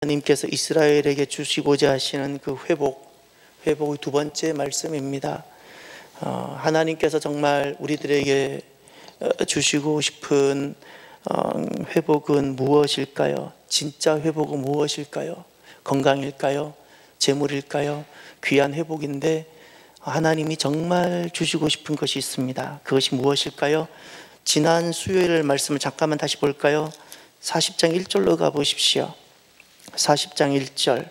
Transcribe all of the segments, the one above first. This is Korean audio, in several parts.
하나님께서 이스라엘에게 주시고자 하시는 그 회복의 두 번째 말씀입니다. 하나님께서 정말 우리들에게 주시고 싶은 회복은 무엇일까요? 진짜 회복은 무엇일까요? 건강일까요? 재물일까요? 귀한 회복인데 하나님이 정말 주시고 싶은 것이 있습니다. 그것이 무엇일까요? 지난 수요일 말씀을 잠깐만 다시 볼까요? 40장 1절로 가보십시오. 40장 1절.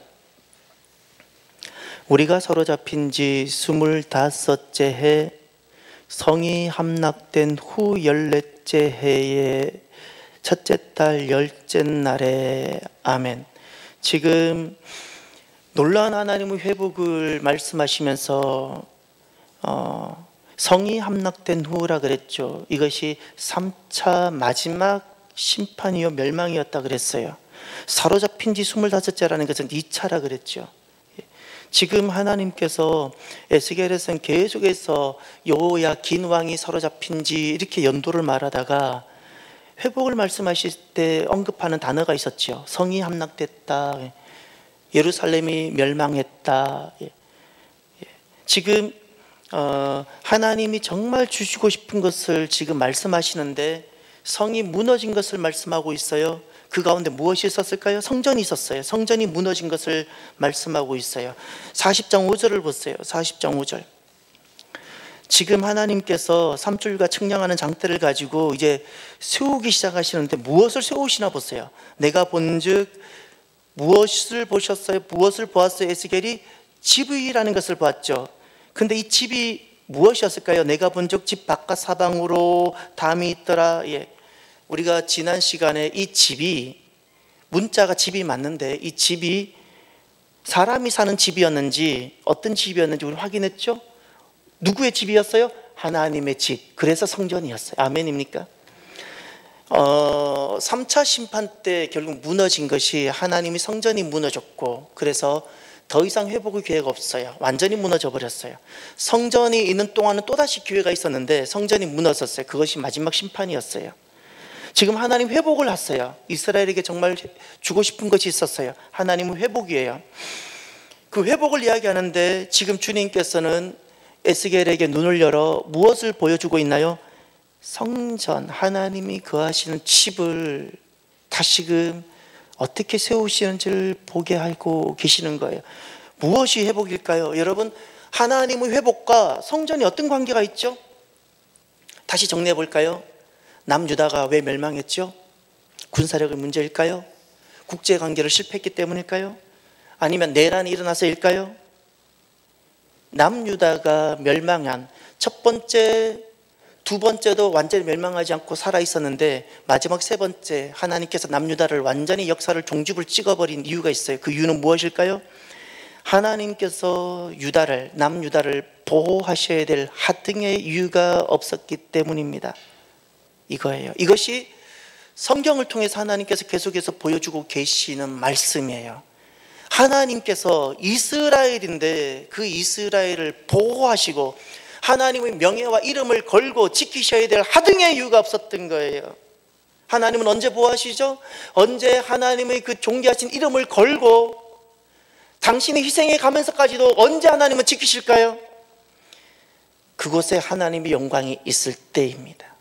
우리가 사로잡힌 지 25째 해 성이 함락된 후 14째 해의 첫째 달 10째 날에 아멘. 지금 놀라운 하나님의 회복을 말씀하시면서 성이 함락된 후라 그랬죠. 이것이 3차 마지막 심판이요 멸망이었다 그랬어요. 사로잡힌 지 25째라는 것은 2차라 그랬죠. 지금 하나님께서 에스겔에서는 계속해서 여호야 긴 왕이 사로잡힌 지 이렇게 연도를 말하다가 회복을 말씀하실 때 언급하는 단어가 있었죠. 성이 함락됐다, 예루살렘이 멸망했다. 지금 하나님이 정말 주시고 싶은 것을 지금 말씀하시는데 성이 무너진 것을 말씀하고 있어요. 그 가운데 무엇이 있었을까요? 성전이 있었어요. 성전이 무너진 것을 말씀하고 있어요. 40장 5절을 보세요. 40장 5절. 지금 하나님께서 삼줄과 측량하는 장대를 가지고 이제 세우기 시작하시는데 무엇을 세우시나 보세요. 내가 본즉 무엇을 보셨어요? 무엇을 보았어요? 에스겔이 집이라는 것을 보았죠. 근데 이 집이 무엇이었을까요? 내가 본즉 집 바깥 사방으로 담이 있더라. 우리가 지난 시간에 이 집이 문자가 집이 맞는데 이 집이 사람이 사는 집이었는지 어떤 집이었는지 우리 확인했죠? 누구의 집이었어요? 하나님의 집. 그래서 성전이었어요. 아멘입니까? 3차 심판 때 결국 무너진 것이 하나님이 성전이 무너졌고 그래서 더 이상 회복의 기회가 없어요. 완전히 무너져 버렸어요. 성전이 있는 동안은 또다시 기회가 있었는데 성전이 무너졌어요. 그것이 마지막 심판이었어요. 지금 하나님 회복을 하세요. 이스라엘에게 정말 주고 싶은 것이 있었어요. 하나님은 회복이에요. 그 회복을 이야기하는데 지금 주님께서는 에스겔에게 눈을 열어 무엇을 보여주고 있나요? 성전, 하나님이 거하시는 집을 다시금 어떻게 세우시는지를 보게 하고 계시는 거예요. 무엇이 회복일까요? 여러분, 하나님의 회복과 성전이 어떤 관계가 있죠? 다시 정리해 볼까요? 남유다가 왜 멸망했죠? 군사력의 문제일까요? 국제관계를 실패했기 때문일까요? 아니면 내란이 일어나서일까요? 남유다가 멸망한 첫 번째, 두 번째도 완전히 멸망하지 않고 살아있었는데 마지막 세 번째 하나님께서 남유다를 완전히 역사를 종집을 찍어버린 이유가 있어요. 그 이유는 무엇일까요? 하나님께서 남유다를 보호하셔야 될 하등의 이유가 없었기 때문입니다. 이거예요. 이것이 성경을 통해서 하나님께서 계속해서 보여주고 계시는 말씀이에요. 하나님께서 이스라엘인데 그 이스라엘을 보호하시고 하나님의 명예와 이름을 걸고 지키셔야 될 하등의 이유가 없었던 거예요. 하나님은 언제 보호하시죠? 언제 하나님의 그 존귀하신 이름을 걸고 당신이 희생해 가면서까지도 언제 하나님은 지키실까요? 그곳에 하나님의 영광이 있을 때입니다.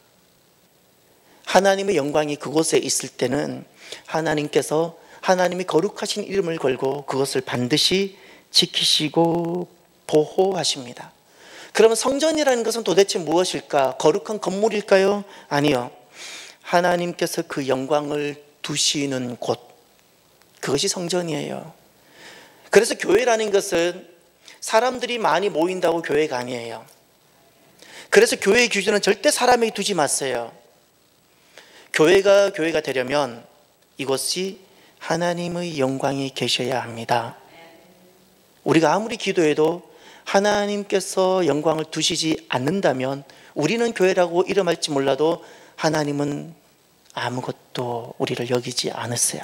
하나님의 영광이 그곳에 있을 때는 하나님께서 하나님이 거룩하신 이름을 걸고 그것을 반드시 지키시고 보호하십니다. 그러면 성전이라는 것은 도대체 무엇일까? 거룩한 건물일까요? 아니요. 하나님께서 그 영광을 두시는 곳, 그것이 성전이에요. 그래서 교회라는 것은 사람들이 많이 모인다고 교회가 아니에요. 그래서 교회의 기준은 절대 사람에게 두지 마세요. 교회가 되려면 이곳이 하나님의 영광이 계셔야 합니다. 우리가 아무리 기도해도 하나님께서 영광을 두시지 않는다면 우리는 교회라고 이름할지 몰라도 하나님은 아무것도 우리를 여기지 않으세요.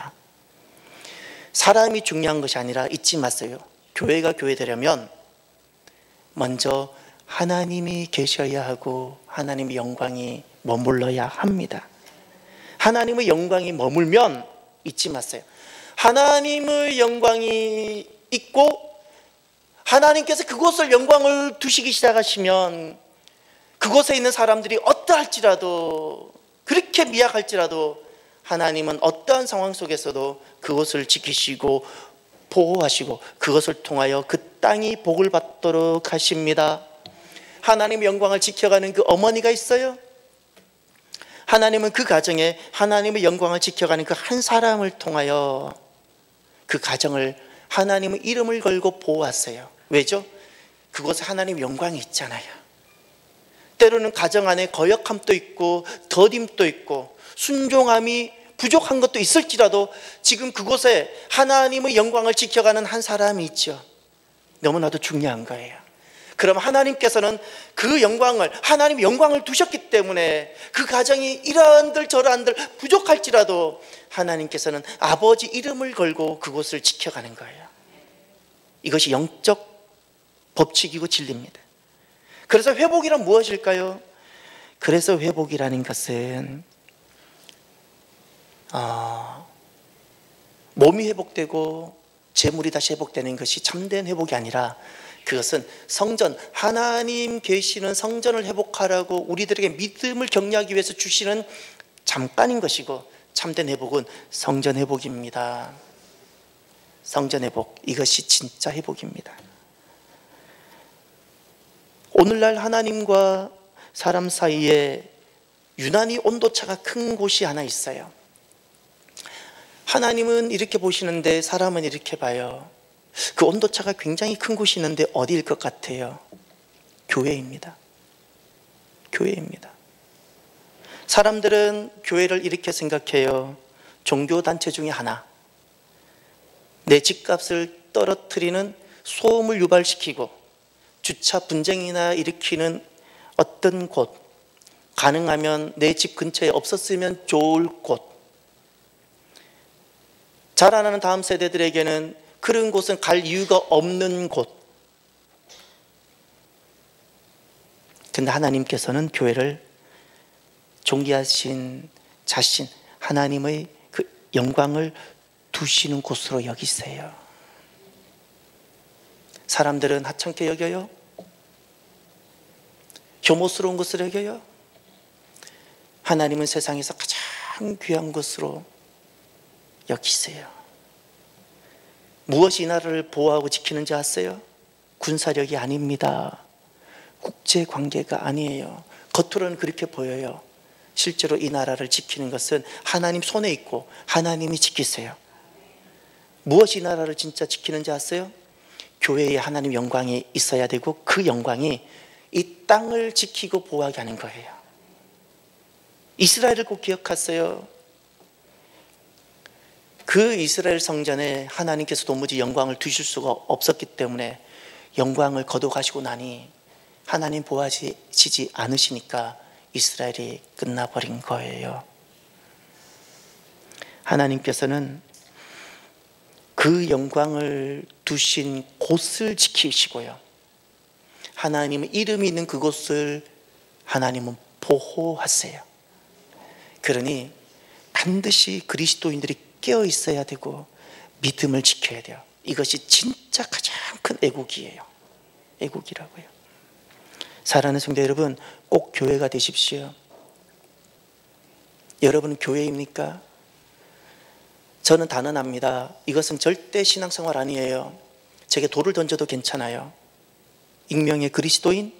사람이 중요한 것이 아니라 잊지 마세요. 교회가 교회 되려면 먼저 하나님이 계셔야 하고 하나님의 영광이 머물러야 합니다. 하나님의 영광이 머물면 잊지 마세요. 하나님의 영광이 있고 하나님께서 그곳을 영광을 두시기 시작하시면 그곳에 있는 사람들이 어떠할지라도, 그렇게 미약할지라도 하나님은 어떠한 상황 속에서도 그곳을 지키시고 보호하시고 그것을 통하여 그 땅이 복을 받도록 하십니다. 하나님의 영광을 지켜가는 그 어머니가 있어요. 하나님은 그 가정에 하나님의 영광을 지켜가는 그 한 사람을 통하여 그 가정을 하나님의 이름을 걸고 보호하세요. 왜죠? 그곳에 하나님의 영광이 있잖아요. 때로는 가정 안에 거역함도 있고 더딤도 있고 순종함이 부족한 것도 있을지라도 지금 그곳에 하나님의 영광을 지켜가는 한 사람이 있죠. 너무나도 중요한 거예요. 그럼 하나님께서는 그 영광을, 하나님의 영광을 두셨기 때문에 그 가정이 이러한들 저러한들 부족할지라도 하나님께서는 아버지 이름을 걸고 그곳을 지켜가는 거예요. 이것이 영적 법칙이고 진리입니다. 그래서 회복이란 무엇일까요? 그래서 회복이라는 것은 몸이 회복되고 재물이 다시 회복되는 것이 참된 회복이 아니라 그것은 성전, 하나님 계시는 성전을 회복하라고 우리들에게 믿음을 격려하기 위해서 주시는 잠깐인 것이고, 참된 회복은 성전 회복입니다. 성전 회복, 이것이 진짜 회복입니다. 오늘날 하나님과 사람 사이에 유난히 온도차가 큰 곳이 하나 있어요. 하나님은 이렇게 보시는데 사람은 이렇게 봐요. 그 온도차가 굉장히 큰 곳이 있는데 어디일 것 같아요? 교회입니다. 교회입니다. 사람들은 교회를 이렇게 생각해요. 종교단체 중에 하나, 내 집값을 떨어뜨리는 소음을 유발시키고 주차 분쟁이나 일으키는 어떤 곳, 가능하면 내 집 근처에 없었으면 좋을 곳, 자라나는 다음 세대들에게는 그런 곳은 갈 이유가 없는 곳. 근데 하나님께서는 교회를 존귀하신 자신, 하나님의 그 영광을 두시는 곳으로 여기세요. 사람들은 하찮게 여겨요? 혐오스러운 것으로 여겨요? 하나님은 세상에서 가장 귀한 것으로 여기세요. 무엇이 이 나라를 보호하고 지키는지 아세요? 군사력이 아닙니다. 국제관계가 아니에요. 겉으로는 그렇게 보여요. 실제로 이 나라를 지키는 것은 하나님 손에 있고 하나님이 지키세요. 무엇이 이 나라를 진짜 지키는지 아세요? 교회에 하나님 영광이 있어야 되고 그 영광이 이 땅을 지키고 보호하게 하는 거예요. 이스라엘을 꼭 기억하세요. 그 이스라엘 성전에 하나님께서 도무지 영광을 두실 수가 없었기 때문에 영광을 거둬가시고 나니 하나님 보호하시지 않으시니까 이스라엘이 끝나버린 거예요. 하나님께서는 그 영광을 두신 곳을 지키시고요, 하나님의 이름이 있는 그곳을 하나님은 보호하세요. 그러니 반드시 그리스도인들이 깨어 있어야 되고 믿음을 지켜야 돼요. 이것이 진짜 가장 큰 애국이에요. 애국이라고요. 사랑하는 성도 여러분, 꼭 교회가 되십시오. 여러분은 교회입니까? 저는 단언합니다. 이것은 절대 신앙생활 아니에요. 제게 돌을 던져도 괜찮아요. 익명의 그리스도인,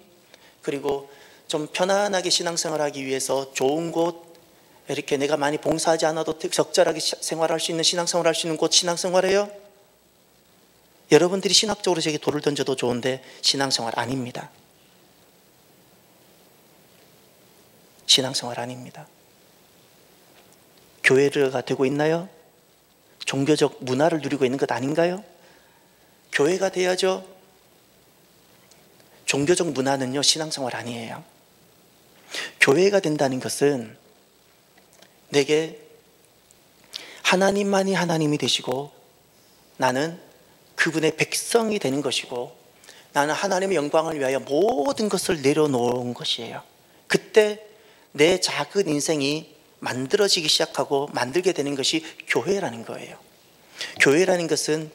그리고 좀 편안하게 신앙생활하기 위해서 좋은 곳, 이렇게 내가 많이 봉사하지 않아도 적절하게 생활할 수 있는 신앙생활 할 수 있는 곳 신앙생활이에요? 여러분들이 신학적으로 제게 돌을 던져도 좋은데 신앙생활 아닙니다. 신앙생활 아닙니다. 교회가 되고 있나요? 종교적 문화를 누리고 있는 것 아닌가요? 교회가 돼야죠. 종교적 문화는요, 신앙생활 아니에요. 교회가 된다는 것은 내게 하나님만이 하나님이 되시고 나는 그분의 백성이 되는 것이고 나는 하나님의 영광을 위하여 모든 것을 내려놓은 것이에요. 그때 내 작은 인생이 만들어지기 시작하고 만들게 되는 것이 교회라는 거예요. 교회라는 것은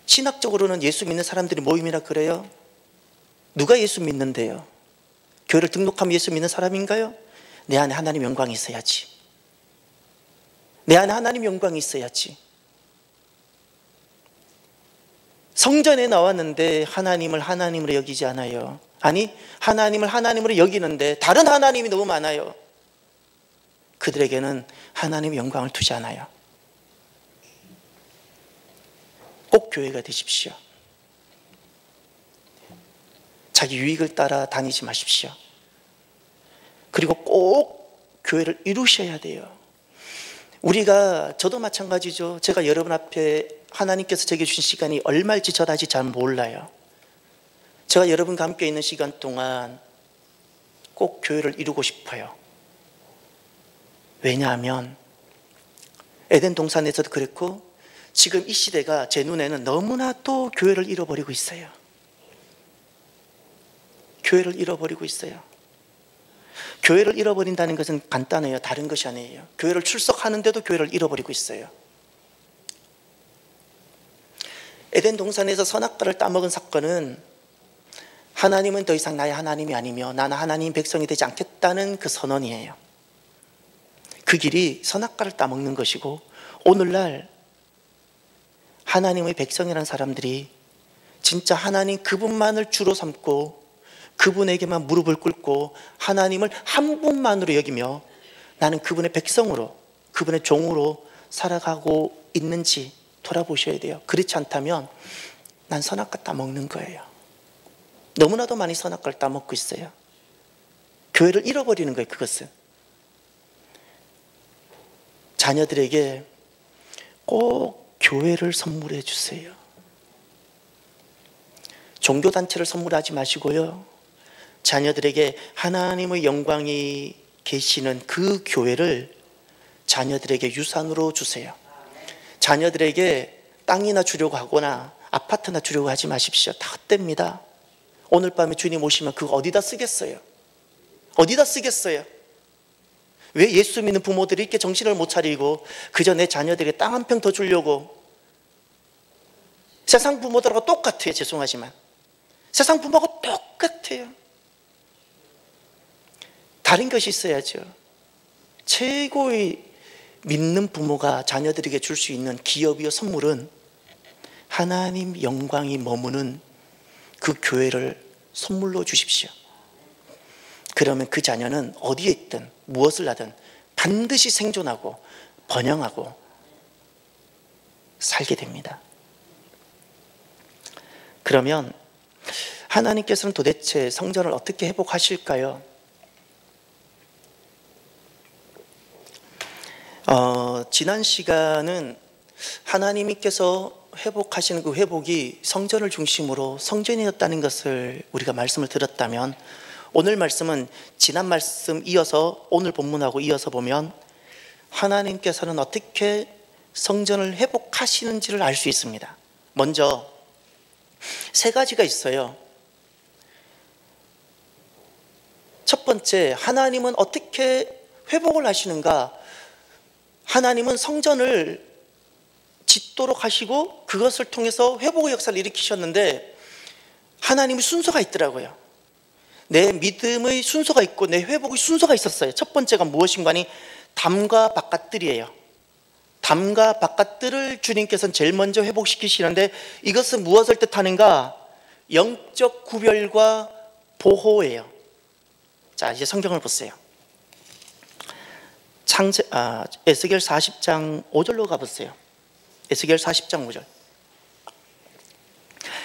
신학적으로는 예수 믿는 사람들이 모임이라 그래요. 누가 예수 믿는데요? 교회를 등록하면 예수 믿는 사람인가요? 내 안에 하나님 영광이 있어야지. 내 안에 하나님 영광이 있어야지. 성전에 나왔는데 하나님을 하나님으로 여기지 않아요. 아니, 하나님을 하나님으로 여기는데 다른 하나님이 너무 많아요. 그들에게는 하나님의 영광을 두지 않아요. 꼭 교회가 되십시오. 자기 유익을 따라 다니지 마십시오. 그리고 꼭 교회를 이루셔야 돼요. 우리가, 저도 마찬가지죠. 제가 여러분 앞에 하나님께서 제게 주신 시간이 얼마일지 저도 아직 잘 몰라요. 제가 여러분과 함께 있는 시간 동안 꼭 교회를 이루고 싶어요. 왜냐하면 에덴 동산에서도 그랬고 지금 이 시대가 제 눈에는 너무나도 교회를 잃어버리고 있어요. 교회를 잃어버리고 있어요. 교회를 잃어버린다는 것은 간단해요. 다른 것이 아니에요. 교회를 출석하는데도 교회를 잃어버리고 있어요. 에덴 동산에서 선악과를 따먹은 사건은 하나님은 더 이상 나의 하나님이 아니며 나는 하나님 백성이 되지 않겠다는 그 선언이에요. 그 길이 선악과를 따먹는 것이고, 오늘날 하나님의 백성이라는 사람들이 진짜 하나님 그분만을 주로 삼고 그분에게만 무릎을 꿇고 하나님을 한 분만으로 여기며 나는 그분의 백성으로, 그분의 종으로 살아가고 있는지 돌아보셔야 돼요. 그렇지 않다면 난 선악과 따먹는 거예요. 너무나도 많이 선악과를 따먹고 있어요. 교회를 잃어버리는 거예요. 그것은 자녀들에게 꼭 교회를 선물해 주세요. 종교단체를 선물하지 마시고요, 자녀들에게 하나님의 영광이 계시는 그 교회를 자녀들에게 유산으로 주세요. 자녀들에게 땅이나 주려고 하거나 아파트나 주려고 하지 마십시오. 다 헛됩니다. 오늘 밤에 주님 오시면 그거 어디다 쓰겠어요? 어디다 쓰겠어요? 왜 예수 믿는 부모들이 이렇게 정신을 못 차리고 그저 내 자녀들에게 땅 한 평 더 주려고. 세상 부모들하고 똑같아요. 죄송하지만 세상 부모하고 똑같아요. 다른 것이 있어야죠. 최고의 믿는 부모가 자녀들에게 줄 수 있는 기업이요 선물은 하나님 영광이 머무는 그 교회를 선물로 주십시오. 그러면 그 자녀는 어디에 있든 무엇을 하든 반드시 생존하고 번영하고 살게 됩니다. 그러면 하나님께서는 도대체 성전을 어떻게 회복하실까요? 지난 시간은 하나님께서 회복하시는 그 회복이 성전을 중심으로 성전이었다는 것을 우리가 말씀을 들었다면, 오늘 말씀은 지난 말씀 이어서 오늘 본문하고 이어서 보면 하나님께서는 어떻게 성전을 회복하시는지를 알 수 있습니다. 먼저 세 가지가 있어요. 첫 번째, 하나님은 어떻게 회복을 하시는가? 하나님은 성전을 짓도록 하시고 그것을 통해서 회복의 역사를 일으키셨는데 하나님의 순서가 있더라고요. 내 믿음의 순서가 있고 내 회복의 순서가 있었어요. 첫 번째가 무엇인가 하니 담과 바깥들이에요. 담과 바깥들을 주님께서는 제일 먼저 회복시키시는데 이것은 무엇을 뜻하는가? 영적 구별과 보호예요. 자, 이제 성경을 보세요. 에스겔 40장 5절로 가보세요. 에스겔 40장 5절.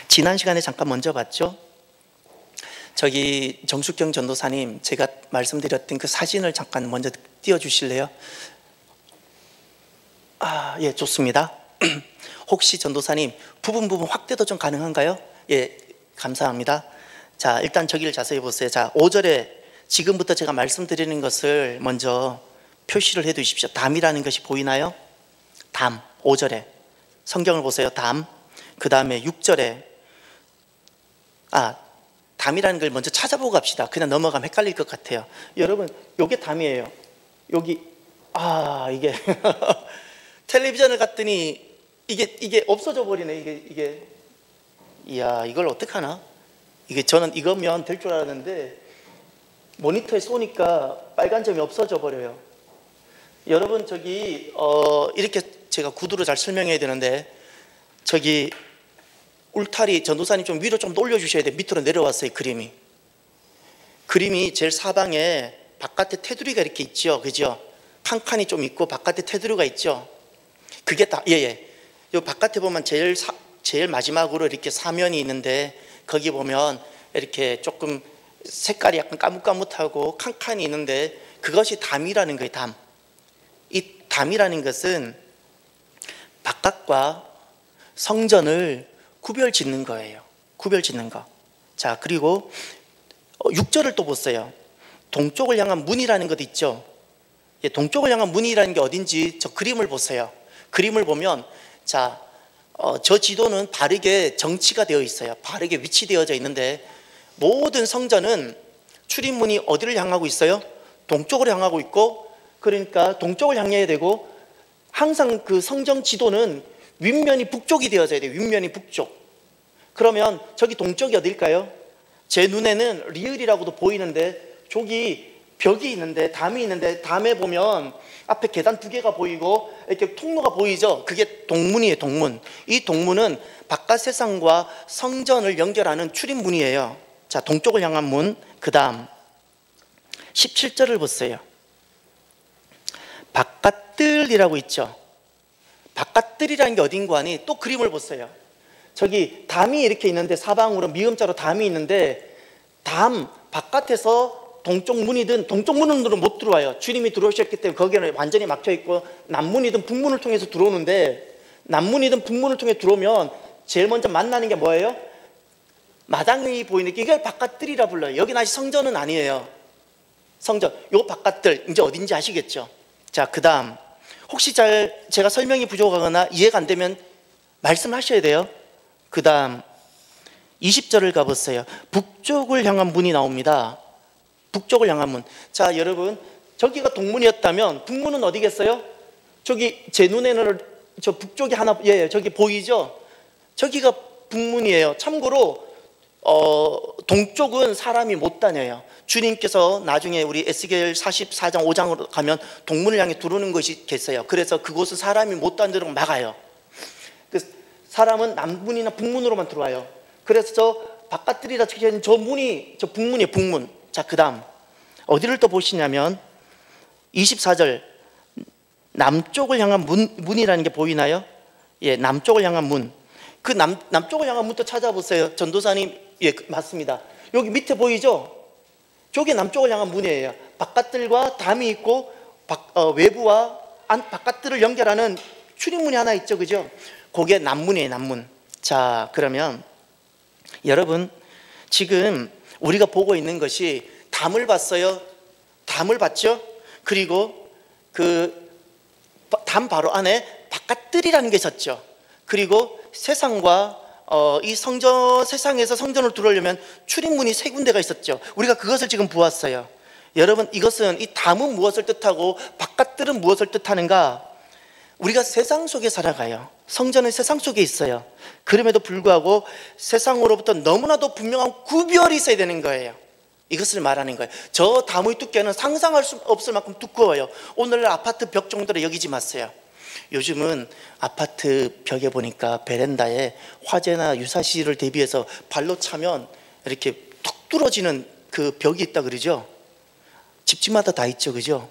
지난 시간에 잠깐 먼저 봤죠? 저기 정숙경 전도사님, 제가 말씀드렸던 그 사진을 잠깐 먼저 띄워주실래요? 예, 좋습니다. 혹시 전도사님 부분 확대도 좀 가능한가요? 예, 감사합니다. 자, 일단 저기를 자세히 보세요. 자, 5절에 지금부터 제가 말씀드리는 것을 먼저 표시를 해 두십시오. 담이라는 것이 보이나요? 담, 5절에 성경을 보세요. 담. 그 다음에 6절에 담이라는 걸 먼저 찾아보고 갑시다. 그냥 넘어가면 헷갈릴 것 같아요. 여러분, 요게 담이에요. 여기 이게 텔레비전을 갔더니 이게 없어져 버리네. 이게 이야, 이걸 어떡하나? 저는 이거면 될 줄 알았는데 모니터에 쏘니까 빨간 점이 없어져 버려요. 여러분, 이렇게 제가 구두로 잘 설명해야 되는데, 울타리 전도사님 좀 위로 좀 올려주셔야 돼요. 밑으로 내려왔어요. 그림이 제일 사방에 바깥에 테두리가 이렇게 있죠, 그죠? 칸칸이 좀 있고 바깥에 테두리가 있죠. 그게 다, 요 바깥에 보면 제일 마지막으로 이렇게 사면이 있는데, 거기 보면 이렇게 조금 색깔이 약간 까뭇까뭇하고 칸칸이 있는데, 그것이 담이라는 거예요. 이 담이라는 것은 바깥과 성전을 구별짓는 거예요. 구별짓는 거. 자, 그리고 6절을 또 보세요. 동쪽을 향한 문이라는 것 있죠. 동쪽을 향한 문이라는 게 어딘지 저 그림을 보세요. 그림을 보면, 자, 저 지도는 바르게 정치가 되어 있어요. 바르게 위치되어져 있는데, 모든 성전은 출입문이 어디를 향하고 있어요? 동쪽으로 향하고 있고, 그러니까 동쪽을 향해야 되고, 항상 그 성전 지도는 윗면이 북쪽이 되어져야 돼요. 윗면이 북쪽. 그러면 저기 동쪽이 어딜까요? 제 눈에는 리을이라고도 보이는데, 저기 벽이 있는데, 담이 있는데, 담에 보면 앞에 계단 2개가 보이고 이렇게 통로가 보이죠? 그게 동문이에요. 동문. 이 동문은 바깥 세상과 성전을 연결하는 출입문이에요. 자, 동쪽을 향한 문. 그 다음 17절을 보세요. 바깥뜰이라고 있죠. 바깥뜰이라는 게 어딘가 하니, 또 그림을 보세요. 저기 담이 이렇게 있는데, 사방으로 미음자로 담이 있는데, 담 바깥에서 동쪽 문이든, 동쪽 문으로 못 들어와요. 주님이 들어오셨기 때문에 거기는 완전히 막혀 있고, 남문이든 북문을 통해서 들어오는데, 남문이든 북문을 통해 들어오면 제일 먼저 만나는 게 뭐예요? 마당이 보이는 게, 이걸 바깥뜰이라 불러요. 여기는 아직 성전은 아니에요. 성전, 요 바깥뜰, 이제 어딘지 아시겠죠? 자, 그 다음, 혹시 제가 설명이 부족하거나 이해가 안 되면 말씀하셔야 돼요. 그 다음 20절을 가보세요. 북쪽을 향한 문이 나옵니다. 북쪽을 향한 문. 자, 여러분, 저기가 동문이었다면 북문은 어디겠어요? 저기 제 눈에는 저 북쪽이 하나, 저기 보이죠? 저기가 북문이에요. 참고로 동쪽은 사람이 못 다녀요. 주님께서 나중에 우리 에스겔 44장 5장으로 가면 동문을 향해 들어오는 것이 있어요. 그래서 그곳은 사람이 못 다니도록 막아요. 사람은 남문이나 북문으로만 들어와요. 그래서 저 바깥들이라 적혀있는 저 문이, 저 북문이에요. 북문. 자, 그 다음 어디를 또 보시냐면 24절, 남쪽을 향한 문이라는 게 보이나요? 예, 남쪽을 향한 문. 그 남쪽을 향한 문도 찾아보세요. 전도사님, 예, 맞습니다. 여기 밑에 보이죠? 저게 남쪽을 향한 문이에요. 바깥들과 담이 있고 외부와 바깥들을 연결하는 출입문이 하나 있죠, 그죠? 그게 남문이에요, 남문. 자, 그러면 여러분, 지금 우리가 보고 있는 것이 담을 봤어요. 담을 봤죠? 그리고 그 담 바로 안에 바깥들이라는 게 있었죠. 그리고 세상과 이 세상에서 성전을 들어오려면 출입문이 3군데가 있었죠. 우리가 그것을 지금 보았어요. 여러분, 이것은, 이 담은 무엇을 뜻하고 바깥들은 무엇을 뜻하는가? 우리가 세상 속에 살아가요. 성전은 세상 속에 있어요. 그럼에도 불구하고 세상으로부터 너무나도 분명한 구별이 있어야 되는 거예요. 이것을 말하는 거예요. 저 담의 두께는 상상할 수 없을 만큼 두꺼워요. 오늘 아파트 벽 정도로 여기지 마세요. 요즘은 아파트 벽에 보니까 베란다에 화재나 유사시를 대비해서 발로 차면 이렇게 툭 뚫어지는 그 벽이 있다 그러죠. 집집마다 다 있죠, 그죠?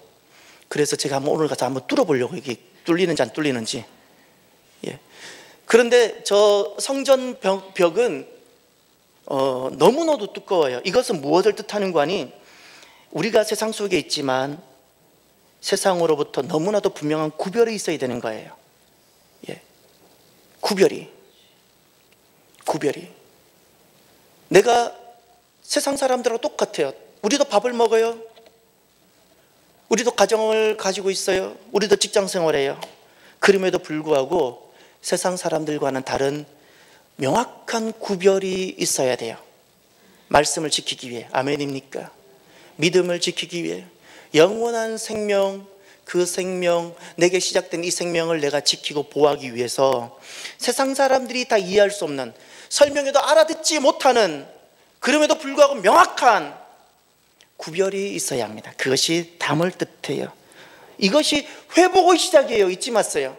그래서 제가 오늘 가서 한번 뚫어보려고, 이게 뚫리는지 안 뚫리는지. 예. 그런데 저 성전 벽은 너무나도 두꺼워요. 이것은 무엇을 뜻하는 거니? 우리가 세상 속에 있지만 세상으로부터 너무나도 분명한 구별이 있어야 되는 거예요. 예. 구별이. 내가 세상 사람들하고 똑같아요. 우리도 밥을 먹어요. 우리도 가정을 가지고 있어요. 우리도 직장 생활해요. 그럼에도 불구하고 세상 사람들과는 다른 명확한 구별이 있어야 돼요. 말씀을 지키기 위해. 아멘입니까? 믿음을 지키기 위해, 영원한 생명, 그 생명, 내게 시작된 이 생명을 내가 지키고 보호하기 위해서 세상 사람들이 다 이해할 수 없는, 설명해도 알아듣지 못하는, 그럼에도 불구하고 명확한 구별이 있어야 합니다. 그것이 담을 뜻해요. 이것이 회복의 시작이에요. 잊지 마세요.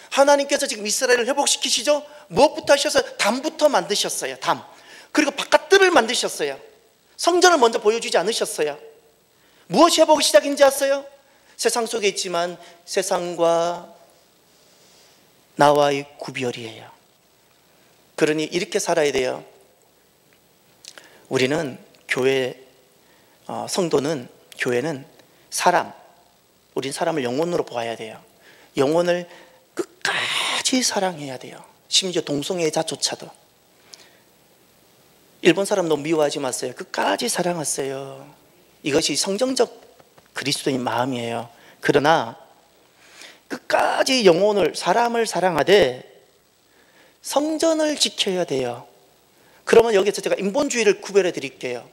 하나님께서 지금 이스라엘을 회복시키시죠? 무엇부터 하셔서? 담부터 만드셨어요. 담. 그리고 바깥들을 만드셨어요. 성전을 먼저 보여주지 않으셨어요. 무엇이 회복의 시작인지 아세요? 세상 속에 있지만 세상과 나와의 구별이에요. 그러니 이렇게 살아야 돼요. 우리는 교회, 성도는, 교회는 사람, 우린 사람을 영혼으로 보아야 돼요. 영혼을 끝까지 사랑해야 돼요. 심지어 동성애자조차도. 일본 사람 너무 미워하지 마세요. 끝까지 사랑하세요. 이것이 성정적 그리스도인 마음이에요. 그러나 끝까지 영혼을, 사람을 사랑하되 성전을 지켜야 돼요. 그러면 여기서 제가 인본주의를 구별해 드릴게요.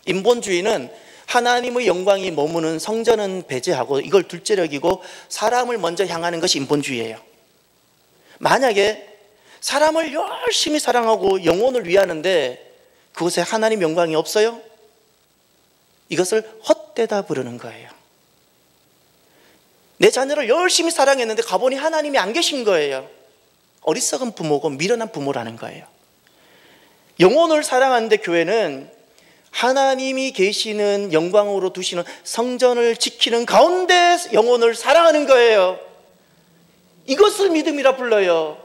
인본주의는 하나님의 영광이 머무는 성전은 배제하고 이걸 둘째로 여기고 사람을 먼저 향하는 것이 인본주의예요. 만약에 사람을 열심히 사랑하고 영혼을 위하는데 그곳에 하나님 영광이 없어요? 이것을 헛되다 부르는 거예요. 내 자녀를 열심히 사랑했는데 가보니 하나님이 안 계신 거예요. 어리석은 부모고 미련한 부모라는 거예요. 영혼을 사랑하는데 교회는 하나님이 계시는 영광으로 두시는 성전을 지키는 가운데 영혼을 사랑하는 거예요. 이것을 믿음이라 불러요.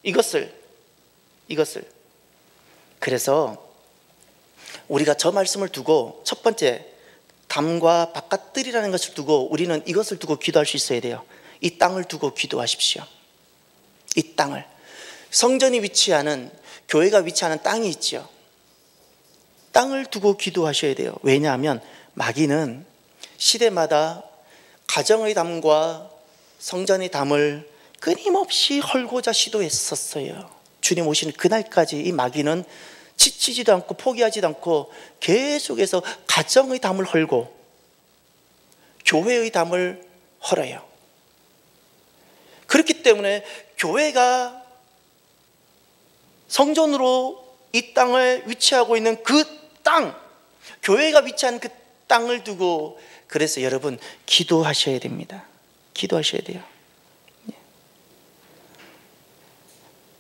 이것을. 그래서 우리가 저 말씀을 두고 첫 번째 담과 바깥들이라는 것을 두고 우리는 이것을 두고 기도할 수 있어야 돼요. 이 땅을 두고 기도하십시오. 이 땅을. 성전이 위치하는, 교회가 위치하는 땅이 있죠. 땅을 두고 기도하셔야 돼요. 왜냐하면 마귀는 시대마다 가정의 담과 성전의 담을 끊임없이 헐고자 시도했었어요. 주님 오시는 그날까지 이 마귀는 지치지도 않고 포기하지도 않고 계속해서 가정의 담을 헐고 교회의 담을 헐어요. 그렇기 때문에 교회가 성전으로 이 땅을 위치하고 있는 그 땅, 교회가 위치한 그 땅을 두고, 그래서 여러분 기도하셔야 됩니다. 기도하셔야 돼요.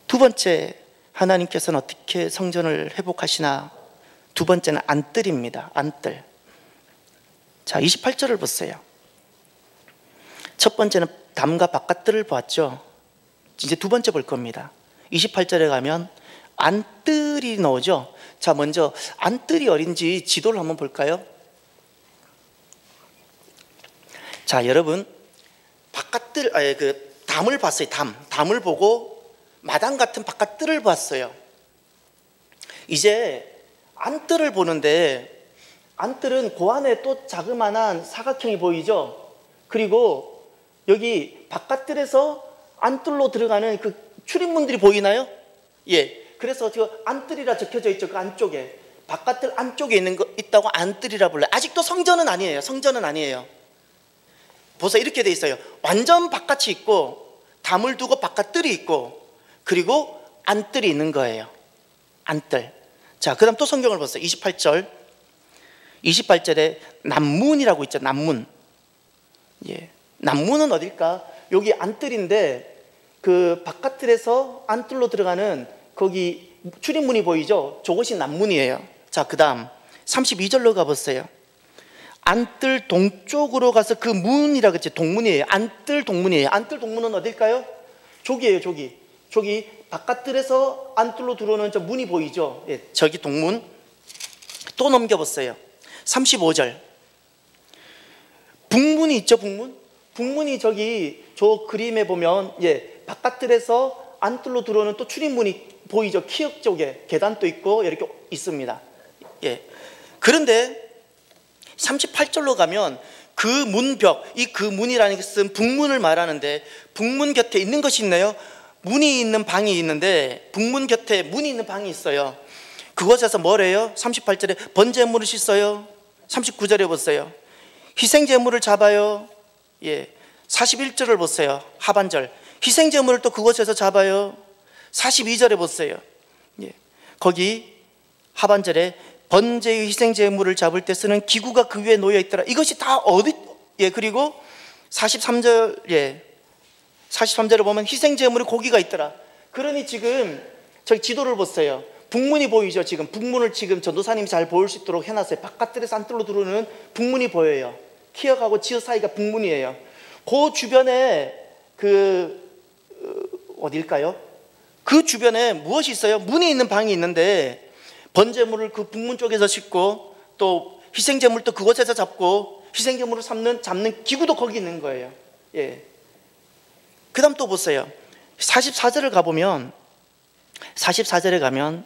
두 번째, 하나님께서는 어떻게 성전을 회복하시나? 두 번째는 안뜰입니다. 안뜰. 자, 28절을 보세요. 첫 번째는 담과 바깥뜰을 보았죠. 이제 두 번째 볼 겁니다. 28절에 가면 안뜰이 나오죠. 자, 먼저 안뜰이 어딘지 지도를 한번 볼까요? 자, 여러분 바깥뜰, 그 담을 봤어요. 담을 보고 마당 같은 바깥뜰을 봤어요. 이제 안뜰을 보는데, 안뜰은 그 안에 또 자그마한 사각형이 보이죠. 그리고 여기 바깥뜰에서 안뜰로 들어가는 그 출입문들이 보이나요? 예. 그래서 지금 안뜰이라 적혀져 있죠. 그 안쪽에, 바깥뜰 안쪽에 있는 거 있다고 안뜰이라 불러요. 아직도 성전은 아니에요. 성전은 아니에요. 보세요. 이렇게 돼 있어요. 완전 바깥이 있고 담을 두고 바깥뜰이 있고 그리고 안뜰이 있는 거예요. 안뜰. 자, 그 다음 또 성경을 보세요. 28절. 28절에 남문이라고 있죠. 남문. 예. 남문은 어딜까? 여기 안뜰인데 그 바깥뜰에서 안뜰로 들어가는 거기 출입문이 보이죠? 저것이 남문이에요. 자, 그 다음 32절로 가보세요. 안뜰 동쪽으로 가서 그 문이라고 했지. 동문이에요. 안뜰 동문이에요. 안뜰 동문은 어딜까요? 저기예요. 저기 바깥뜰에서 안뜰로 들어오는 저 문이 보이죠? 예, 저기 동문. 또 넘겨보세요. 35절. 북문이 있죠. 북문이 저기 저 그림에 보면, 예, 바깥뜰에서 안뜰로 들어오는 또 출입문이 보이죠. 키역 쪽에 계단도 있고 이렇게 있습니다. 예. 그런데 38절로 가면 그 문벽, 이 그 문이라는 것은 북문을 말하는데 북문 곁에 있는 것이 있나요? 문이 있는 방이 있는데 북문 곁에 문이 있는 방이 있어요. 그곳에서 뭐래요? 38절에 번제물을 씻어요. 39절에 보세요. 희생제물을 잡아요. 예. 41절을 보세요. 하반절. 희생제물을 또 그곳에서 잡아요. 42절에 보세요. 예. 거기 하반절에 번제의 희생제물을 잡을 때 쓰는 기구가 그 위에 놓여 있더라. 이것이 다 어디? 예. 그리고 43절, 예. 43절을 보면 희생제물에 고기가 있더라. 그러니 지금 저기 지도를 보세요. 북문이 보이죠? 지금 북문을 지금 전도사님이 잘 보일 수 있도록 해놨어요. 바깥들에서 안뜰로 들어오는 북문이 보여요. 키역하고 지역 사이가 북문이에요. 그 주변에 어딜까요? 그 주변에 무엇이 있어요? 문이 있는 방이 있는데 번제물을 그 북문 쪽에서 싣고 또 희생제물도 그곳에서 잡고 희생제물을 잡는 기구도 거기 있는 거예요. 예. 그 다음 또 보세요. 44절을 가보면 44절에 가면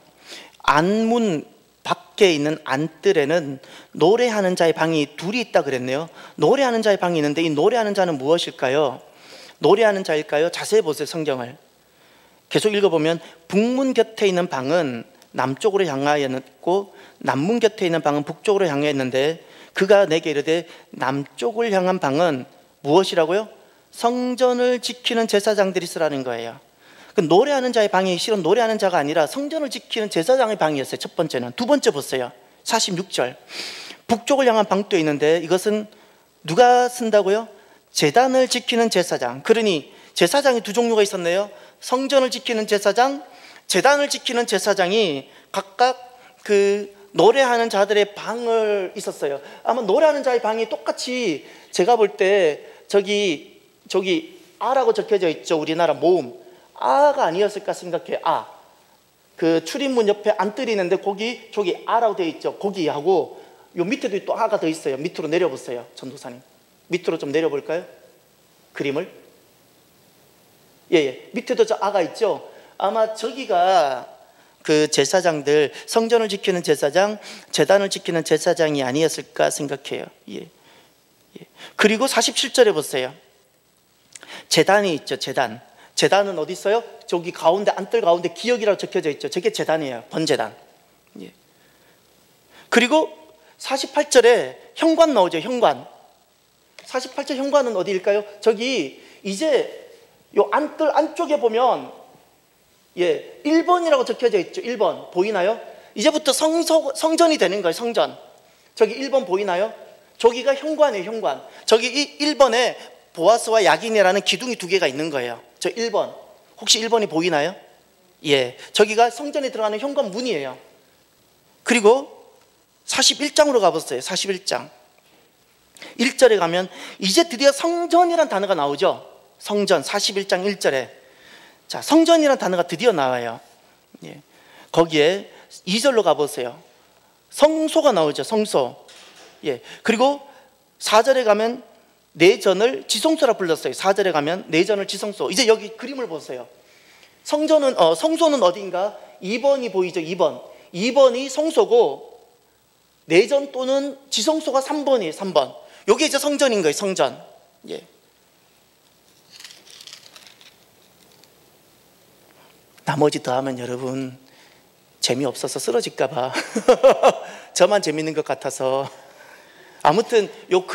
안문 밖에 있는 안뜰에는 노래하는 자의 방이 둘이 있다 그랬네요. 노래하는 자의 방이 있는데 이 노래하는 자는 무엇일까요? 노래하는 자일까요? 자세히 보세요. 성경을 계속 읽어보면 북문 곁에 있는 방은 남쪽으로 향하였고 남문 곁에 있는 방은 북쪽으로 향하였는데 그가 내게 이르되 남쪽을 향한 방은 무엇이라고요? 성전을 지키는 제사장들이 쓰라는 거예요. 그 노래하는 자의 방이 실은 노래하는 자가 아니라 성전을 지키는 제사장의 방이었어요. 첫 번째는. 두 번째 보세요. 46절. 북쪽을 향한 방도 있는데 이것은 누가 쓴다고요? 제단을 지키는 제사장. 그러니 제사장이 두 종류가 있었네요. 성전을 지키는 제사장, 제단을 지키는 제사장이 각각 그 노래하는 자들의 방을 있었어요. 아마 노래하는 자의 방이 똑같이 제가 볼 때 저기 아라고 적혀져 있죠. 우리나라 모음. 아가 아니었을까 생각해. 아. 그 출입문 옆에 안뜰이 있는데 거기 저기 아라고 되어 있죠. 거기하고 요 밑에도 또 아가 더 있어요. 밑으로 내려보세요. 전도사님. 밑으로 좀 내려볼까요? 그림을. 예. 밑에도 저 아가 있죠. 아마 저기가 그 제사장들, 성전을 지키는 제사장, 제단을 지키는 제사장이 아니었을까 생각해요. 예. 그리고 47절에 보세요. 제단이 있죠. 제단. 제단은 어디 있어요? 저기 가운데 안뜰 가운데 기역이라고 적혀져 있죠. 저게 제단이에요. 번제단. 예. 그리고 48절에 현관 나오죠. 현관. 48절 현관은 어디일까요? 저기 이제 요 안뜰 안쪽에 보면 1번이라고 적혀져 있죠. 1번 보이나요? 이제부터 성전이 되는 거예요. 성전. 저기 1번 보이나요? 저기가 현관이에요. 현관. 저기 1번에 보아스와 야긴이라는 기둥이 두 개가 있는 거예요. 저 1번. 혹시 1번이 보이나요? 예. 저기가 성전에 들어가는 현관 문이에요. 그리고 41장으로 가보세요. 41장. 1절에 가면 이제 드디어 성전이란 단어가 나오죠. 성전 41장 1절에. 자, 성전이란 단어가 드디어 나와요. 예. 거기에 2절로 가보세요. 성소가 나오죠. 성소. 예. 그리고 4절에 가면 내전을 지성소라 불렀어요. 4절에 가면 내전을 지성소. 이제 여기 그림을 보세요. 성소는 어디인가? 2번이 보이죠. 2번. 2번이 성소고 내전 또는 지성소가 3번이에요. 3번. 여기 이제 성전인 거예요. 성전. 예. 나머지 더하면 여러분 재미없어서 쓰러질까 봐 저만 재밌는 것 같아서. 아무튼 요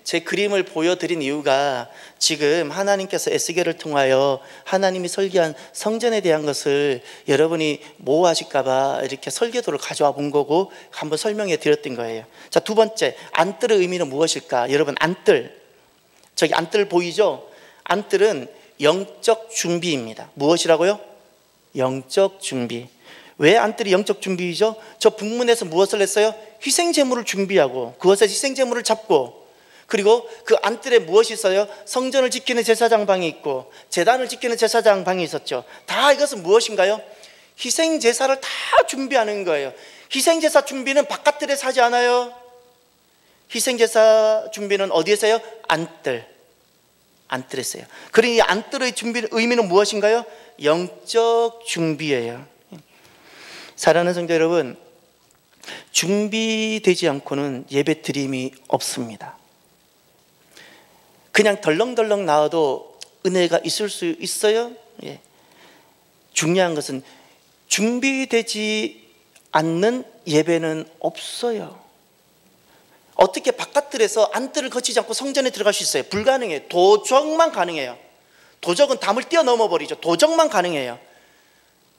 제 그림을 보여드린 이유가 지금 하나님께서 에스겔을 통하여 하나님이 설계한 성전에 대한 것을 여러분이 모호하실까 봐 이렇게 설계도를 가져와 본 거고 한번 설명해 드렸던 거예요. 자, 두 번째, 안뜰의 의미는 무엇일까? 여러분, 안뜰, 저기 안뜰 보이죠? 안뜰은 영적 준비입니다. 무엇이라고요? 영적 준비. 왜 안뜰이 영적 준비이죠? 저 북문에서 무엇을 했어요? 희생제물을 준비하고 그것에서 희생제물을 잡고, 그리고 그 안뜰에 무엇이 있어요? 성전을 지키는 제사장 방이 있고 제단을 지키는 제사장 방이 있었죠. 다 이것은 무엇인가요? 희생제사를 다 준비하는 거예요. 희생제사 준비는 바깥들에서 하지 않아요. 희생제사 준비는 어디에서 해요? 안뜰에서 해요. 그러니 안뜰의 준비 의미는 무엇인가요? 영적 준비예요. 사랑하는 성도 여러분, 준비되지 않고는 예배 드림이 없습니다. 그냥 덜렁덜렁 나와도 은혜가 있을 수 있어요? 예. 중요한 것은 준비되지 않는 예배는 없어요. 어떻게 바깥들에서 안뜰을 거치지 않고 성전에 들어갈 수 있어요? 불가능해요. 도적만 가능해요. 도적은 담을 뛰어넘어 버리죠. 도적만 가능해요.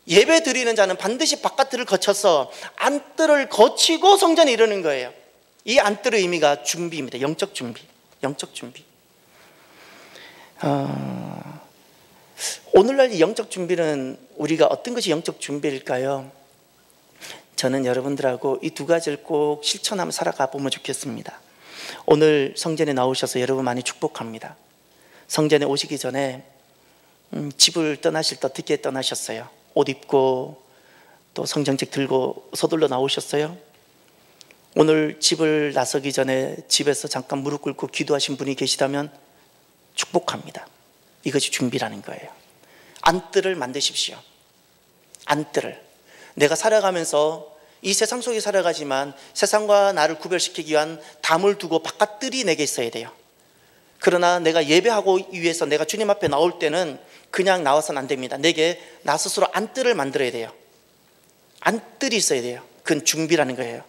예배 드리는 자는 반드시 바깥들을 거쳐서 안뜰을 거치고 성전에 이르는 거예요. 이 안뜰의 의미가 준비입니다. 영적 준비. 영적 준비. 오늘날 이 영적 준비는 우리가 어떤 것이 영적 준비일까요? 저는 여러분들하고 이 두 가지를 꼭 실천하며 살아가 보면 좋겠습니다. 오늘 성전에 나오셔서 여러분 많이 축복합니다. 성전에 오시기 전에 집을 떠나실 때 어떻게 떠나셨어요? 옷 입고 또 성경책 들고 서둘러 나오셨어요? 오늘 집을 나서기 전에 집에서 잠깐 무릎 꿇고 기도하신 분이 계시다면 축복합니다. 이것이 준비라는 거예요. 안뜰을 만드십시오. 안뜰을. 내가 살아가면서 이 세상 속에 살아가지만 세상과 나를 구별시키기 위한 담을 두고 바깥뜰이 내게 있어야 돼요. 그러나 내가 예배하고 위해서 내가 주님 앞에 나올 때는 그냥 나와서는 안 됩니다. 내게 나 스스로 안뜰을 만들어야 돼요. 안뜰이 있어야 돼요. 그건 준비라는 거예요.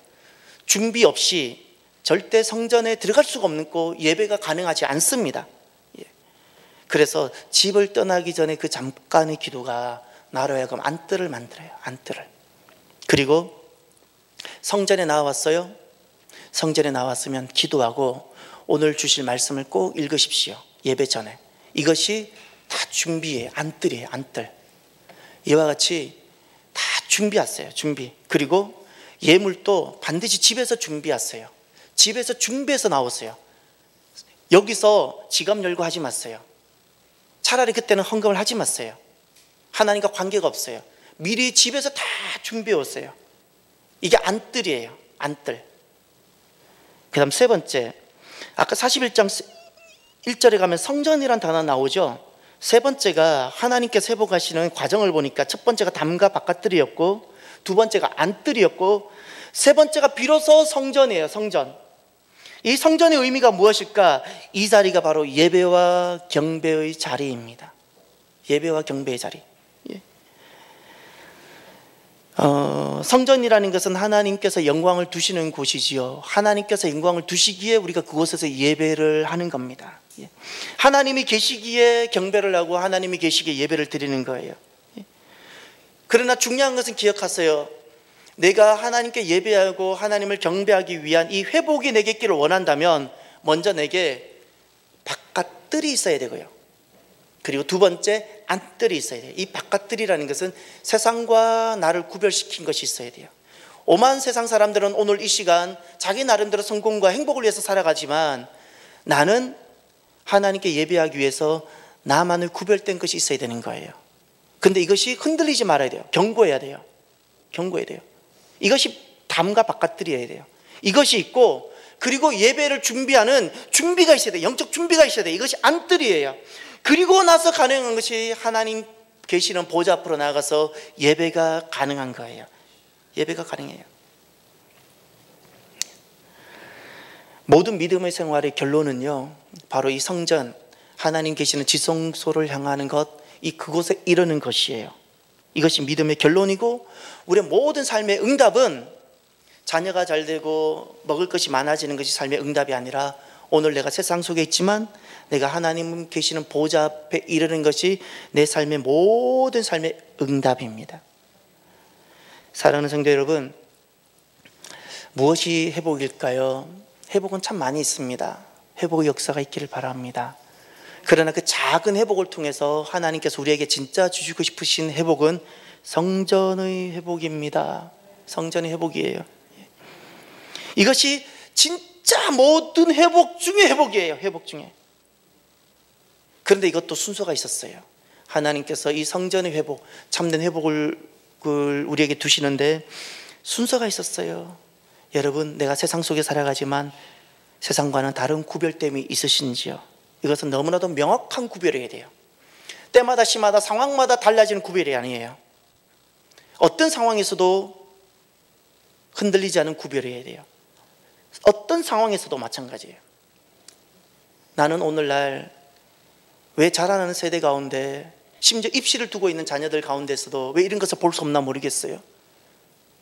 준비 없이 절대 성전에 들어갈 수가 없는 거 예배가 가능하지 않습니다. 그래서 집을 떠나기 전에 그 잠깐의 기도가 나로 하여금 안뜰을 만들어요. 안뜰을. 그리고 성전에 나왔어요. 성전에 나왔으면 기도하고 오늘 주실 말씀을 꼭 읽으십시오. 예배 전에. 이것이 다 준비예요. 안뜰이에요. 안뜰. 이와 같이 다 준비하세요. 준비. 그리고 예물도 반드시 집에서 준비하세요. 집에서 준비해서 나오세요. 여기서 지갑 열고 하지 마세요. 차라리 그때는 헌금을 하지 마세요. 하나님과 관계가 없어요. 미리 집에서 다 준비해 오세요. 이게 안뜰이에요. 안뜰. 그 다음 세 번째, 아까 41장 1절에 가면 성전이란 단어 나오죠. 세 번째가 하나님께서 회복하시는 과정을 보니까 첫 번째가 담과 바깥뜰이었고 두 번째가 안뜰이었고 세 번째가 비로소 성전이에요. 성전. 이 성전의 의미가 무엇일까? 이 자리가 바로 예배와 경배의 자리입니다. 예배와 경배의 자리. 성전이라는 것은 하나님께서 영광을 두시는 곳이지요. 하나님께서 영광을 두시기에 우리가 그곳에서 예배를 하는 겁니다. 하나님이 계시기에 경배를 하고 하나님이 계시기에 예배를 드리는 거예요. 그러나 중요한 것은 기억하세요. 내가 하나님께 예배하고 하나님을 경배하기 위한 이 회복이 내게 있기를 원한다면 먼저 내게 바깥뜰이 있어야 되고요. 그리고 두 번째 안뜰이 있어야 돼요. 이 바깥뜰이라는 것은 세상과 나를 구별시킨 것이 있어야 돼요. 오만 세상 사람들은 오늘 이 시간 자기 나름대로 성공과 행복을 위해서 살아가지만 나는 하나님께 예배하기 위해서 나만을 구별된 것이 있어야 되는 거예요. 근데 이것이 흔들리지 말아야 돼요. 경고해야 돼요. 경고해야 돼요. 이것이 담과 바깥뜰이어야 돼요. 이것이 있고 그리고 예배를 준비하는 준비가 있어야 돼요. 영적 준비가 있어야 돼요. 이것이 안뜰이에요. 그리고 나서 가능한 것이 하나님 계시는 보좌 앞으로 나가서 예배가 가능한 거예요. 예배가 가능해요. 모든 믿음의 생활의 결론은요, 바로 이 성전, 하나님 계시는 지성소를 향하는 것, 그곳에 이르는 것이에요. 이것이 믿음의 결론이고 우리의 모든 삶의 응답은 자녀가 잘 되고 먹을 것이 많아지는 것이 삶의 응답이 아니라 오늘 내가 세상 속에 있지만 내가 하나님 계시는 보좌 앞에 이르는 것이 내 삶의 모든 삶의 응답입니다. 사랑하는 성도 여러분, 무엇이 회복일까요? 회복은 참 많이 있습니다. 회복의 역사가 있기를 바랍니다. 그러나 그 작은 회복을 통해서 하나님께서 우리에게 진짜 주시고 싶으신 회복은 성전의 회복입니다. 성전의 회복이에요. 이것이 진짜 모든 회복 중에 회복이에요. 회복 중에. 그런데 이것도 순서가 있었어요. 하나님께서 이 성전의 회복, 참된 회복을 우리에게 두시는데 순서가 있었어요. 여러분, 내가 세상 속에 살아가지만 세상과는 다른 구별됨이 있으신지요? 이것은 너무나도 명확한 구별이어야 돼요. 때마다 시마다 상황마다 달라지는 구별이 아니에요. 어떤 상황에서도 흔들리지 않은 구별이어야 돼요. 어떤 상황에서도 마찬가지예요. 나는 오늘날 왜 자라나는 세대 가운데 심지어 입시를 두고 있는 자녀들 가운데서도 왜 이런 것을 볼 수 없나 모르겠어요.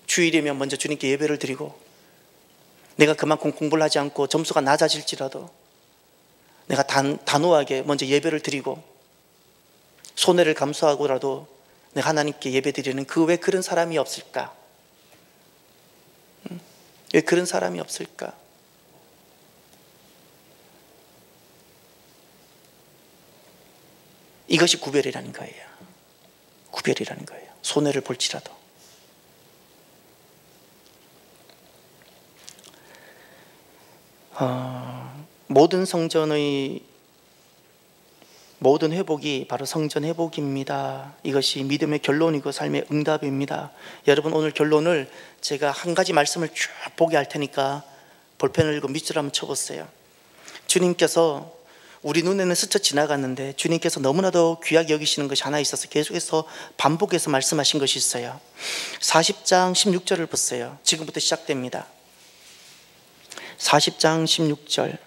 주일이면 먼저 주님께 예배를 드리고 내가 그만큼 공부를 하지 않고 점수가 낮아질지라도 내가 단호하게 먼저 예배를 드리고 손해를 감수하고라도 내가 하나님께 예배 드리는 왜 그런 사람이 없을까? 왜 그런 사람이 없을까? 이것이 구별이라는 거예요. 구별이라는 거예요. 손해를 볼지라도. 모든 성전의 모든 회복이 바로 성전 회복입니다. 이것이 믿음의 결론이고 삶의 응답입니다. 여러분, 오늘 결론을 제가 한 가지 말씀을 쭉 보게 할 테니까 볼펜을 들고 밑줄 한번 쳐보세요. 주님께서 우리 눈에는 스쳐 지나갔는데 주님께서 너무나도 귀하게 여기시는 것이 하나 있어서 계속해서 반복해서 말씀하신 것이 있어요. 40장 16절을 보세요. 지금부터 시작됩니다. 40장 16절.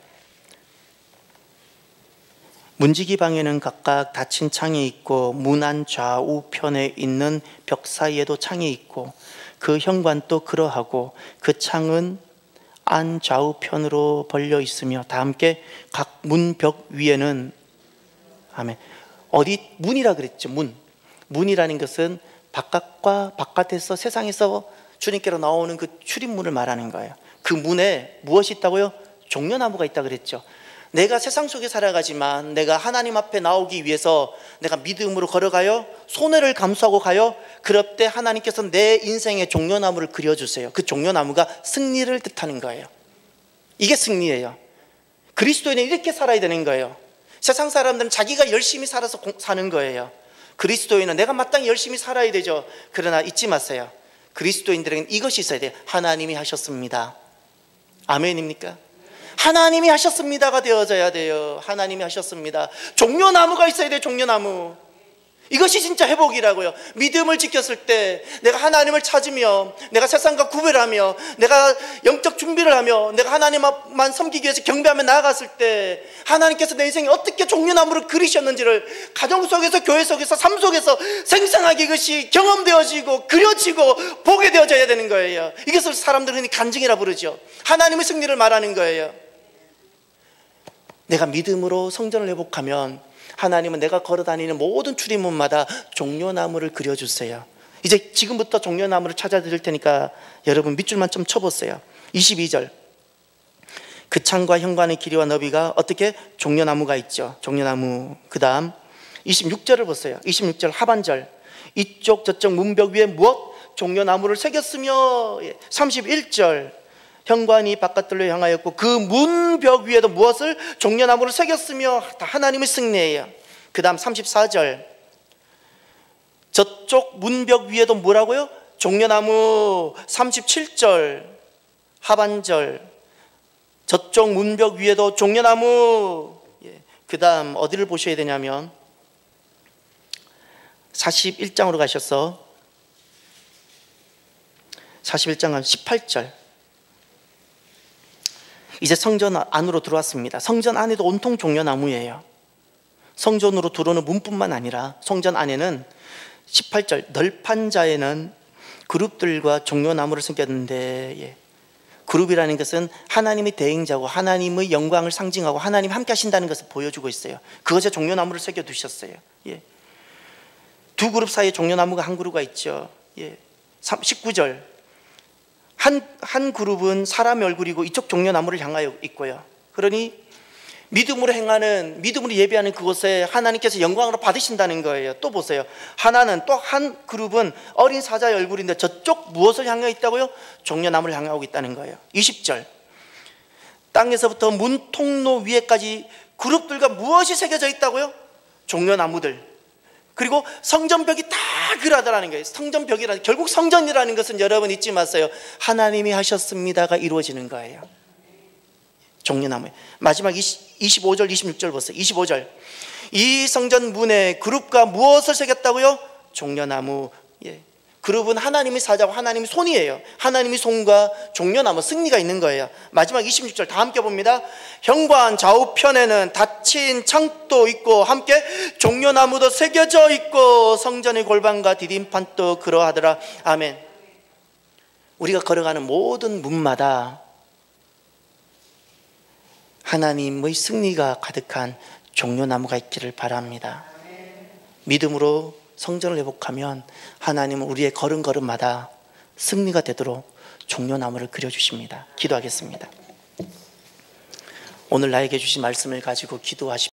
문지기 방에는 각각 닫힌 창이 있고 문 안 좌우편에 있는 벽 사이에도 창이 있고 그 현관도 그러하고 그 창은 안 좌우편으로 벌려 있으며 다 함께 각 문벽 위에는 아멘. 어디 문이라 그랬죠. 문이라는 것은 바깥과 바깥에서 세상에서 주님께로 나오는 그 출입문을 말하는 거예요. 그 문에 무엇이 있다고요? 종려나무가 있다 그랬죠. 내가 세상 속에 살아가지만 내가 하나님 앞에 나오기 위해서 내가 믿음으로 걸어가요. 손해를 감수하고 가요. 그럴 때 하나님께서 내 인생의 종려나무를 그려주세요. 그 종려나무가 승리를 뜻하는 거예요. 이게 승리예요. 그리스도인은 이렇게 살아야 되는 거예요. 세상 사람들은 자기가 열심히 살아서 사는 거예요. 그리스도인은 내가 마땅히 열심히 살아야 되죠. 그러나 잊지 마세요. 그리스도인들에게는 이것이 있어야 돼요. 하나님이 하셨습니다. 아멘입니까? 하나님이 하셨습니다가 되어져야 돼요. 하나님이 하셨습니다. 종려나무가 있어야 돼요. 종려나무. 이것이 진짜 회복이라고요. 믿음을 지켰을 때 내가 하나님을 찾으며 내가 세상과 구별하며 내가 영적 준비를 하며 내가 하나님만 섬기기 위해서 경배하며 나아갔을 때 하나님께서 내 인생에 어떻게 종려나무를 그리셨는지를 가정 속에서 교회 속에서 삶 속에서 생생하게 이것이 경험되어지고 그려지고 보게 되어져야 되는 거예요. 이것을 사람들은 흔히 간증이라 부르죠. 하나님의 승리를 말하는 거예요. 내가 믿음으로 성전을 회복하면 하나님은 내가 걸어다니는 모든 출입문마다 종려나무를 그려주세요. 이제 지금부터 종려나무를 찾아드릴 테니까 여러분 밑줄만 좀 쳐보세요. 22절. 그 창과 현관의 길이와 너비가 어떻게? 종려나무가 있죠. 종려나무. 그 다음 26절을 보세요. 26절 하반절. 이쪽 저쪽 문벽 위에 무엇? 종려나무를 새겼으며. 31절. 현관이 바깥들로 향하였고 그 문벽 위에도 무엇을? 종려나무를 새겼으며. 다 하나님의 승리예요. 그 다음 34절. 저쪽 문벽 위에도 뭐라고요? 종려나무. 37절 하반절. 저쪽 문벽 위에도 종려나무. 그 다음 어디를 보셔야 되냐면 41장으로 가셔서 41장 18절. 이제 성전 안으로 들어왔습니다. 성전 안에도 온통 종려나무예요. 성전으로 들어오는 문뿐만 아니라 성전 안에는 18절 널판자에는 그룹들과 종려나무를 섬겼는데, 그룹이라는 것은 하나님의 대행자고 하나님의 영광을 상징하고 하나님 함께 하신다는 것을 보여주고 있어요. 그것에 종려나무를 새겨 두셨어요. 두 그룹 사이에 종려나무가 한 그루가 있죠. 19절 한 그룹은 사람의 얼굴이고 이쪽 종려나무를 향하여 있고요. 그러니 믿음으로 행하는, 믿음으로 예배하는 그곳에 하나님께서 영광으로 받으신다는 거예요. 또 보세요. 하나는 또 한 그룹은 어린 사자의 얼굴인데 저쪽 무엇을 향해 있다고요? 종려나무를 향하고 있다는 거예요. 20절 땅에서부터 문 통로 위에까지 그룹들과 무엇이 새겨져 있다고요? 종려나무들. 그리고 성전벽이 다 그러하다라는 거예요. 성전벽이라는, 결국 성전이라는 것은 여러분 잊지 마세요. 하나님이 하셨습니다가 이루어지는 거예요. 종려나무에. 마지막 25절 26절 보세요. 25절 이 성전 문에 그룹과 무엇을 새겼다고요? 종려나무. 그룹은 하나님의 사자고 하나님의 손이에요. 하나님의 손과 종려나무, 승리가 있는 거예요. 마지막 26절 다 함께 봅니다. 현관 좌우편에는 닫힌 창도 있고 함께 종려나무도 새겨져 있고 성전의 골반과 디딤판도 그러하더라. 아멘. 우리가 걸어가는 모든 문마다 하나님의 승리가 가득한 종려나무가 있기를 바랍니다. 믿음으로 성전을 회복하면 하나님은 우리의 걸음걸음마다 승리가 되도록 종려나무를 그려주십니다. 기도하겠습니다. 오늘 나에게 주신 말씀을 가지고 기도하십시오.